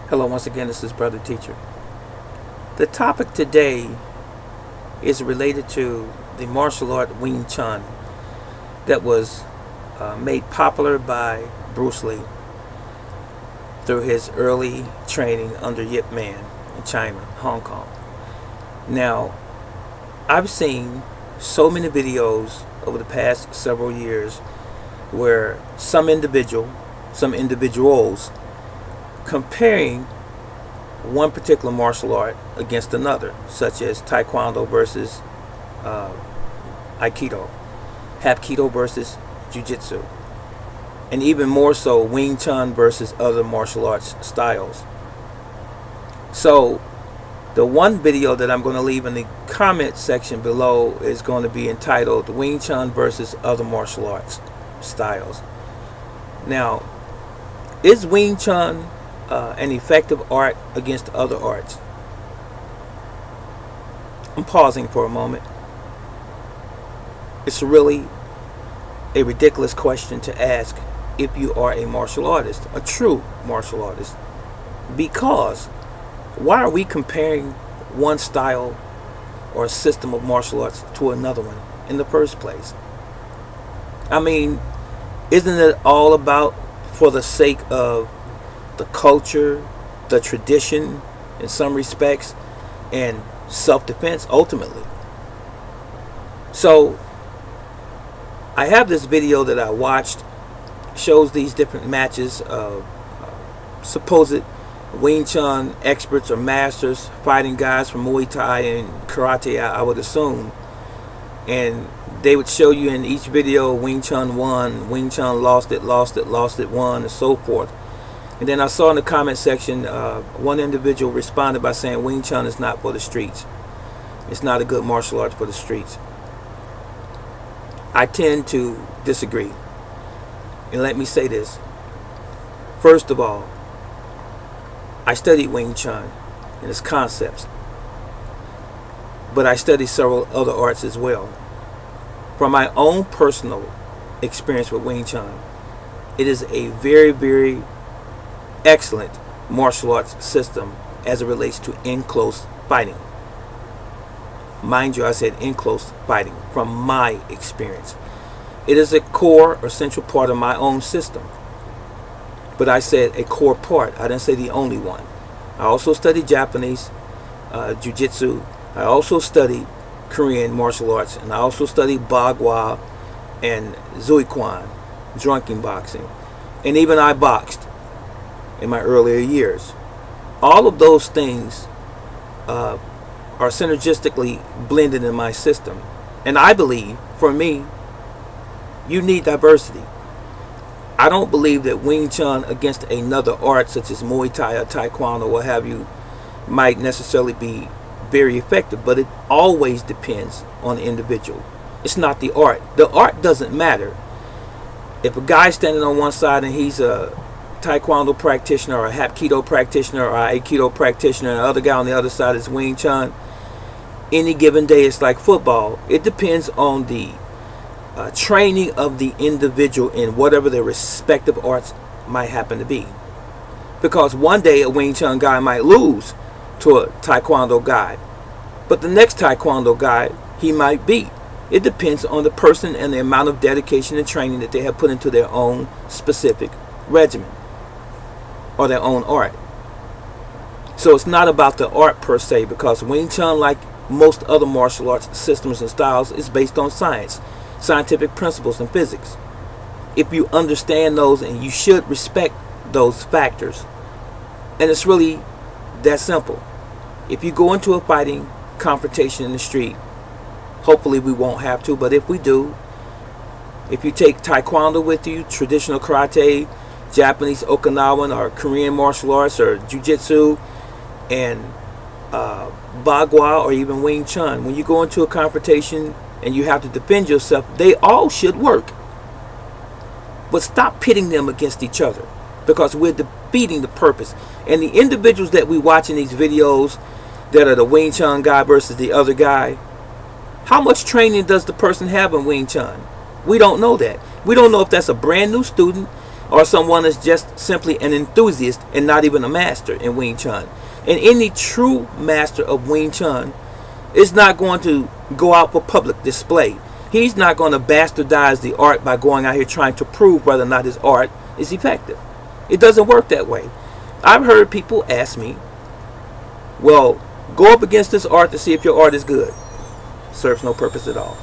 Hello, once again, this is Brother Teacher. The topic today is related to the martial art Wing Chun that was made popular by Bruce Lee through his early training under Yip Man in China, Hong Kong. Now, I've seen so many videos over the past several years where some individuals comparing one particular martial art against another, such as Taekwondo versus Aikido, Hapkido versus Jiu-Jitsu, and even more so Wing Chun versus other martial arts styles. So the one video that I'm going to leave in the comment section below is going to be entitled Wing Chun versus other martial arts styles. Now, is Wing Chun an effective art against other arts? I'm pausing for a moment. It's really a ridiculous question to ask if you are a martial artist, a true martial artist, because why are we comparing one style or a system of martial arts to another one in the first place? I mean, isn't it all about for the sake of the culture, the tradition in some respects, and self-defense ultimately? So I have this video that I watched, shows these different matches of supposed Wing Chun experts or masters fighting guys from Muay Thai and karate, I would assume, and they would show you in each video Wing Chun won, Wing Chun lost it, won, and so forth. And then I saw in the comment section one individual responded by saying Wing Chun is not for the streets. It's not a good martial art for the streets. I tend to disagree. And let me say this. First of all, I studied Wing Chun and its concepts, but I studied several other arts as well. From my own personal experience with Wing Chun, it is a very, very excellent martial arts system as it relates to in-close fighting. Mind you, I said in-close fighting from my experience. It is a core or central part of my own system. But I said a core part. I didn't say the only one. I also studied Japanese Jiu-Jitsu. I also studied Korean martial arts. And I also studied Bagua and Zuikwan, drunken boxing. And even I boxed in my earlier years. All of those things are synergistically blended in my system. And I believe, for me, you need diversity. I don't believe that Wing Chun against another art such as Muay Thai or Taekwondo or what have you might necessarily be very effective, but it always depends on the individual. It's not the art. The art doesn't matter. If a guy's standing on one side and he's a Taekwondo practitioner or a Hapkido practitioner or a Aikido practitioner and the other guy on the other side is Wing Chun, any given day it's like football. It depends on the training of the individual in whatever their respective arts might happen to be. Because one day a Wing Chun guy might lose to a Taekwondo guy, but the next Taekwondo guy he might beat. It depends on the person and the amount of dedication and training that they have put into their own specific regimen or their own art. So it's not about the art per se, because Wing Chun, like most other martial arts systems and styles, is based on science, scientific principles and physics. If you understand those, and you should respect those factors, and it's really that simple. If you go into a fighting confrontation in the street, hopefully we won't have to, but if we do, if you take Taekwondo with you, traditional karate, Japanese Okinawan or Korean martial arts or Jiu-Jitsu, and Bagua or even Wing Chun, when you go into a confrontation and you have to defend yourself, they all should work. But stop pitting them against each other, because we're defeating the purpose. And the individuals that we watch in these videos that are the Wing Chun guy versus the other guy, how much training does the person have in Wing Chun? We don't know that. We don't know if that's a brand new student or someone is just simply an enthusiast and not even a master in Wing Chun. And any true master of Wing Chun is not going to go out for public display. He's not going to bastardize the art by going out here trying to prove whether or not his art is effective. It doesn't work that way. I've heard people ask me, well, go up against this art to see if your art is good. Serves no purpose at all.